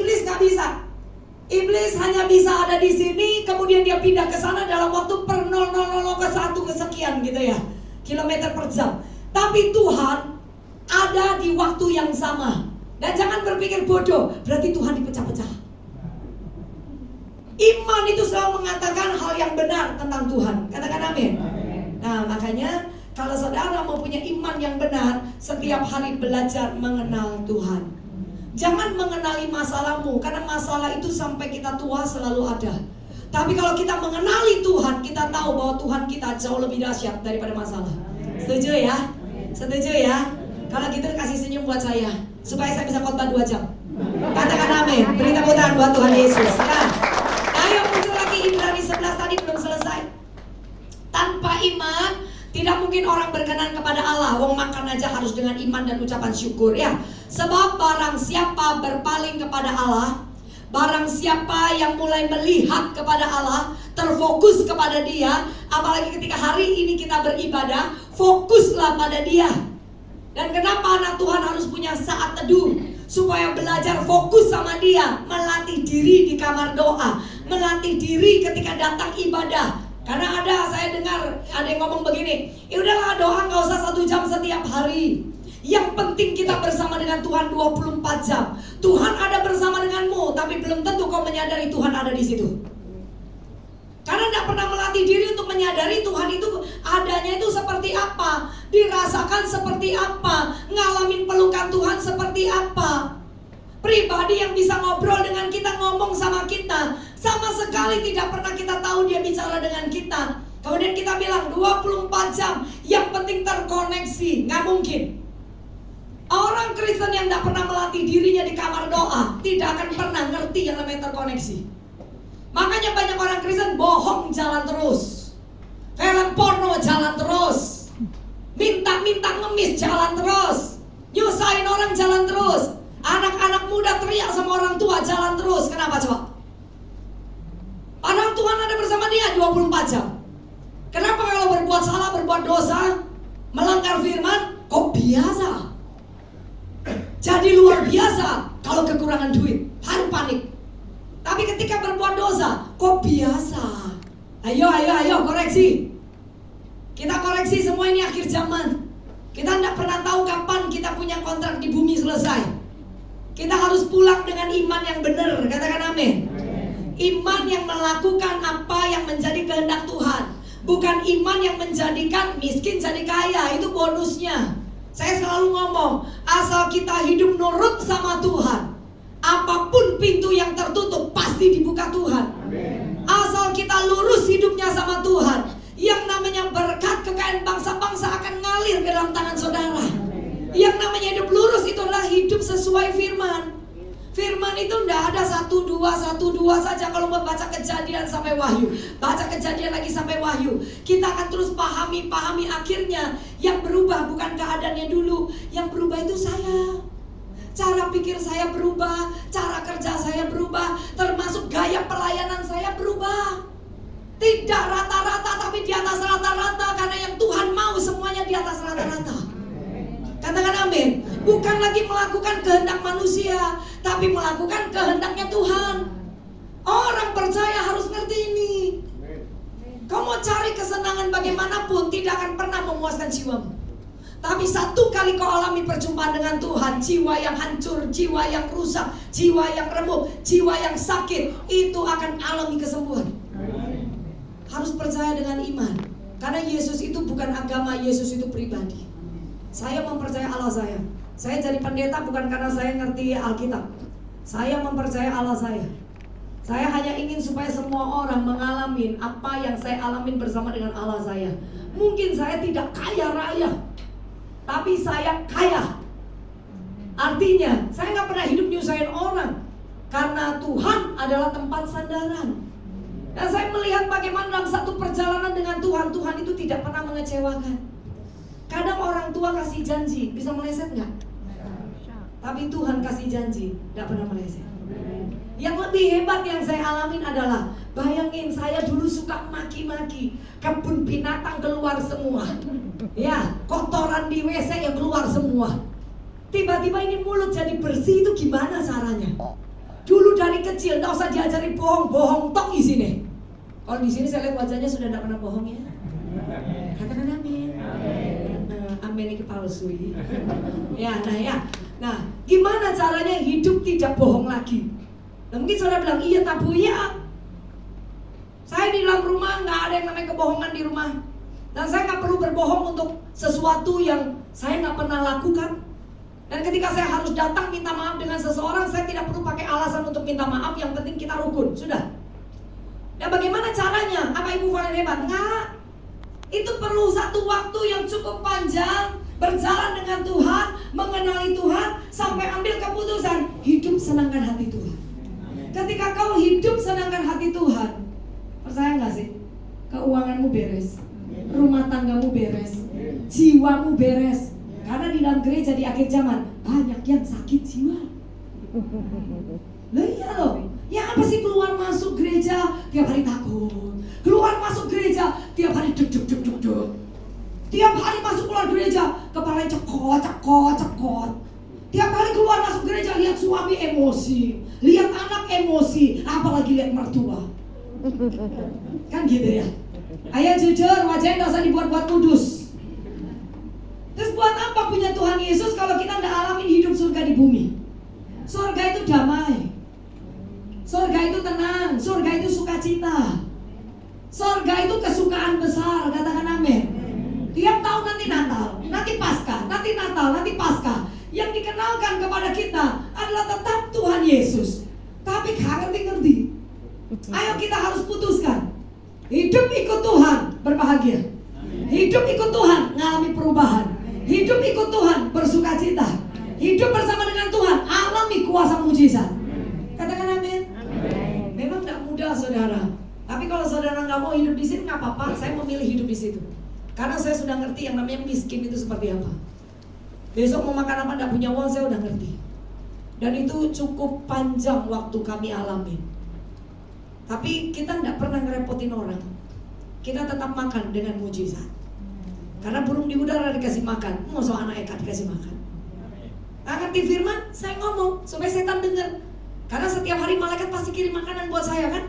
iblis nggak bisa. Iblis hanya bisa ada di sini, kemudian dia pindah ke sana dalam waktu per 0,000 ke 1 kesekian gitu ya, kilometer per jam. Tapi Tuhan ada di waktu yang sama. Dan jangan berpikir bodoh, berarti Tuhan dipecah-pecah. Iman itu selalu mengatakan hal yang benar tentang Tuhan. Katakan amin. Nah, makanya kalau saudara mau punya iman yang benar, setiap hari belajar mengenal Tuhan. Jangan mengenali masalahmu, karena masalah itu sampai kita tua selalu ada. Tapi kalau kita mengenali Tuhan, kita tahu bahwa Tuhan kita jauh lebih dahsyat daripada masalah. Setuju ya? Setuju ya? Kalau gitu kasih senyum buat saya, supaya saya bisa khotbah 2 jam. Katakan amin. Beri tepuk tangan buat Tuhan Yesus. Nah, ayo muncul lagi Ibrani 11 tadi belum selesai. Tanpa iman tidak mungkin orang berkenan kepada Allah. Wong makan aja harus dengan iman dan ucapan syukur ya. Sebab barang siapa berpaling kepada Allah, barang siapa yang mulai melihat kepada Allah, terfokus kepada Dia, apalagi ketika hari ini kita beribadah, fokuslah pada Dia. Dan kenapa anak Tuhan harus punya saat teduh? Supaya belajar fokus sama Dia, melatih diri di kamar doa, melatih diri ketika datang ibadah. Karena saya dengar ada yang ngomong begini, ya udahlah doa nggak usah 1 jam setiap hari. Yang penting kita bersama dengan Tuhan 24 jam. Tuhan ada bersama denganmu, tapi belum tentu kau menyadari Tuhan ada di situ. Karena tidak pernah melatih diri untuk menyadari Tuhan itu adanya itu seperti apa, dirasakan seperti apa, ngalamin pelukan Tuhan seperti apa. Pribadi yang bisa ngobrol dengan kita, ngomong sama kita, sama sekali tidak pernah kita tahu dia bicara dengan kita. Kemudian kita bilang 24 jam, yang penting terkoneksi. Nggak mungkin. Orang Kristen yang tidak pernah melatih dirinya di kamar doa tidak akan pernah ngerti yang namanya terkoneksi. Makanya banyak orang Kristen bohong jalan terus, film porno jalan terus, minta-minta ngemis jalan terus, nyusahin orang jalan terus, anak-anak muda teriak sama orang tua jalan terus. Kenapa coba? Padahal Tuhan ada bersama dia 24 jam. Kenapa kalau berbuat salah, berbuat dosa, melanggar firman, kok biasa? Jadi luar biasa kalau kekurangan duit, harus panik. Tapi ketika berbuat dosa, kok biasa? Ayo koreksi. Kita koreksi semua ini akhir zaman. Kita tidak pernah tahu kapan kita punya kontrak di bumi selesai. Kita harus pulang dengan iman yang benar. Katakan amin. Iman yang melakukan apa yang menjadi kehendak Tuhan. Bukan iman yang menjadikan miskin jadi kaya. Itu bonusnya. Saya selalu ngomong, asal kita hidup nurut sama Tuhan, apapun pintu yang tertutup pasti dibuka Tuhan. Asal kita lurus hidupnya sama Tuhan, yang namanya berkat kekayaan bangsa-bangsa akan ngalir ke dalam tangan saudara. Yang namanya hidup lurus itu adalah hidup sesuai firman. Firman itu tidak ada 1-2 saja. Kalau mau baca Kejadian sampai Wahyu, baca Kejadian lagi sampai Wahyu, kita akan terus pahami akhirnya. Yang berubah bukan keadaannya dulu, yang berubah itu saya. Cara pikir saya berubah, cara kerja saya berubah, termasuk gaya pelayanan saya berubah. Tidak rata-rata, tapi di atas rata-rata, karena yang Tuhan mau semuanya di atas rata-rata. Katakan amin. Bukan lagi melakukan kehendak manusia, tapi melakukan kehendaknya Tuhan. Orang percaya harus ngerti ini. Kau mau cari kesenangan bagaimanapun, tidak akan pernah memuaskan jiwamu. Tapi satu kali kau alami perjumpaan dengan Tuhan, jiwa yang hancur, jiwa yang rusak, jiwa yang remuk, jiwa yang sakit, itu akan alami kesembuhan. Harus percaya dengan iman. Karena Yesus itu bukan agama, Yesus itu pribadi. Saya mempercayai Allah saya. Saya jadi pendeta bukan karena saya ngerti Alkitab. Saya mempercayai Allah saya. Saya hanya ingin supaya semua orang mengalami apa yang saya alamin bersama dengan Allah saya. Mungkin saya tidak kaya raya, tapi saya kaya. Artinya saya gak pernah hidup nyusahin orang, karena Tuhan adalah tempat sandaran. Dan saya melihat bagaimana dalam satu perjalanan dengan Tuhan, Tuhan itu tidak pernah mengecewakan. Kadang orang tua kasih janji, bisa meleset gak? Tapi Tuhan kasih janji, gak pernah meleset. Yang lebih hebat yang saya alamin adalah, bayangin saya dulu suka maki-maki, kebun binatang keluar semua, ya, kotoran di WC yang keluar semua. Tiba-tiba ini mulut jadi bersih, itu gimana caranya? Dulu dari kecil nggak usah diajari bohong tok di sini. Kalau di sini saya lihat wajahnya sudah tidak pernah bohong ya. Katakan amin. Amin ini palsu ya. Nah, gimana caranya hidup tidak bohong lagi? Nah, mungkin saudara bilang, iya tabu ya. Saya di dalam rumah nggak ada yang namanya kebohongan di rumah. Dan saya nggak perlu berbohong untuk sesuatu yang saya nggak pernah lakukan. Dan ketika saya harus datang minta maaf dengan seseorang, saya tidak perlu pakai alasan untuk minta maaf. Yang penting kita rukun, sudah. Nah, bagaimana caranya? Apa Ibu Valen hebat? Nggak. Itu perlu satu waktu yang cukup panjang, berjalan dengan Tuhan, mengenali Tuhan, sampai ambil keputusan hidup senangkan hati Tuhan. Ketika kau hidup senangkan hati Tuhan, percaya nggak sih? Keuanganmu beres, rumah tanggamu beres, jiwamu beres. Karena di dalam gereja di akhir zaman banyak yang sakit jiwa. Lah iya loh. Ya apa sih keluar masuk gereja tiap hari takut, keluar masuk gereja tiap hari duk. Tiap hari masuk keluar gereja kepalanya cekot. Tiap kali keluar masuk gereja lihat suami emosi, lihat anak emosi, apalagi lihat mertua. Kan gitu ya. Ayo jujur, wajahnya gak usah dibuat-buat kudus. Terus buat apa punya Tuhan Yesus kalau kita tidak alamin hidup surga di bumi? Surga itu damai, surga itu tenang, surga itu sukacita, surga itu kesukaan besar. Katakan amin. Tiap tahun nanti Natal, nanti Paskah, nanti Natal, nanti Paskah. Yang dikenalkan kepada kita adalah tetap Tuhan Yesus. Tapi gak ngerti. Ayo kita harus putuskan. Hidup ikut Tuhan, berbahagia. Hidup ikut Tuhan, mengalami perubahan. Hidup ikut Tuhan, bersukacita. Hidup bersama dengan Tuhan, alami kuasa mujizat. Katakan amin. Memang tidak mudah saudara. Tapi kalau saudara nggak mau hidup di sini nggak apa-apa. Saya memilih hidup di situ. Karena saya sudah ngerti yang namanya miskin itu seperti apa. Besok mau makan apa nggak punya uang, saya udah ngerti. Dan itu cukup panjang waktu kami alami. Tapi kita tidak pernah ngerepotin orang. Kita tetap makan dengan mujizat. Karena burung di udara dikasih makan, mau soal anak Eka dikasih makan. Ngerti firman, saya ngomong supaya setan dengar. Karena setiap hari malaikat pasti kirim makanan buat saya kan.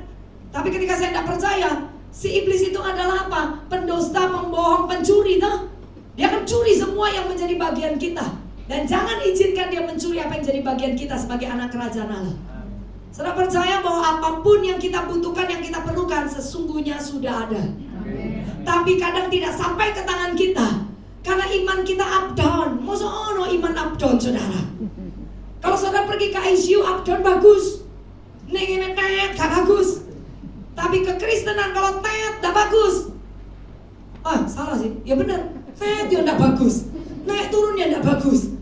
Tapi ketika saya tidak percaya, si iblis itu adalah apa? Pendusta, pembohong, pencuri toh. Dia akan curi semua yang menjadi bagian kita. Dan jangan izinkan dia mencuri apa yang jadi bagian kita sebagai anak kerajaan Allah. Saudara percaya bahwa apapun yang kita butuhkan, yang kita perlukan, sesungguhnya sudah ada. Tapi kadang tidak sampai ke tangan kita karena iman kita up down. Masa ono iman up down saudara? Kalau saudara pergi ke ICU up down bagus, nengen gak bagus. Tapi kekristenan kalau tet gak bagus. Salah sih, ya benar. Tet ya gak bagus, naik turun ya gak bagus.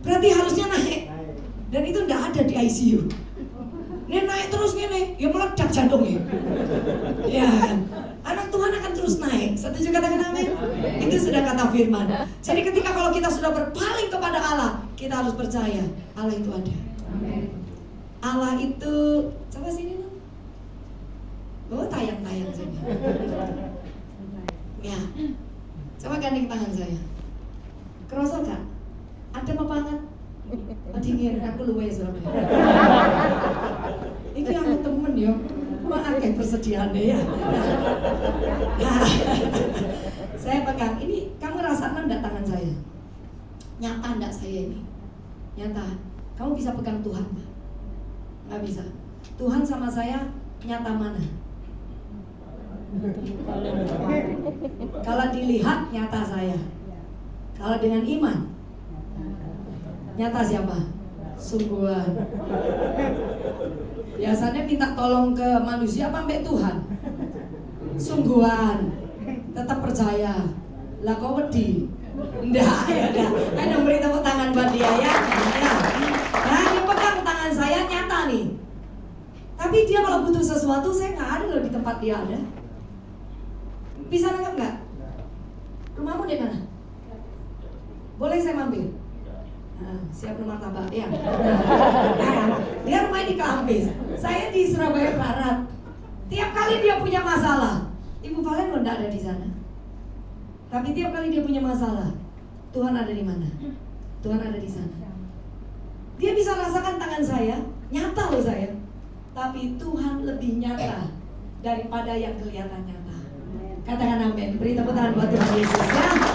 Berarti harusnya naik. Dan itu gak ada di ICU. Ini naik terus gini, ya meledak jantungnya. Ya kan? Anak Tuhan akan terus naik. Setuju katakan amin? Itu sudah kata firman. Jadi ketika kalau kita sudah berpaling kepada Allah, kita harus percaya Allah itu ada. Allah itu, coba sini dong. Tayang-tayang sini. Ya, coba gandeng tangan saya. Kerasa gak? Ada apa banget? Dingin, aku luwe soalnya. Ini aku temen ya. Akeh persediaan deh ya. Nah, saya pegang ini, kamu rasakan enggak tangan saya? Nyata enggak saya ini? Nyata. Kamu bisa pegang Tuhan, Pak? Nggak bisa. Tuhan sama saya nyata mana? Kalau dilihat nyata saya. Kalau dengan iman nyata siapa? Sungguhan. Biasanya minta tolong ke manusia apa mbak Tuhan? Sungguhan. Tetap percaya. Lah kau wedi? Enggak, ya udah. Ayo beri tepuk tangan buat dia ya. Nah, dia pegang tangan saya nyata nih. Tapi dia kalau butuh sesuatu, saya nggak ada loh di tempat dia ada. Bisa nangkep nggak? Rumahmu di mana? Boleh saya mampir? Siap nomor tabak ya. Dia rumahnya di Kelampis, saya di Surabaya Barat. Tiap kali dia punya masalah, Ibu Valen lo nggak ada di sana. Tapi tiap kali dia punya masalah, Tuhan ada di mana? Tuhan ada di sana. Dia bisa rasakan tangan dengan saya, nyata loh saya. Tapi Tuhan lebih nyata daripada yang kelihatan nyata. Katakan amin. Beri tepuk tangan buat Tuhan Yesus ya.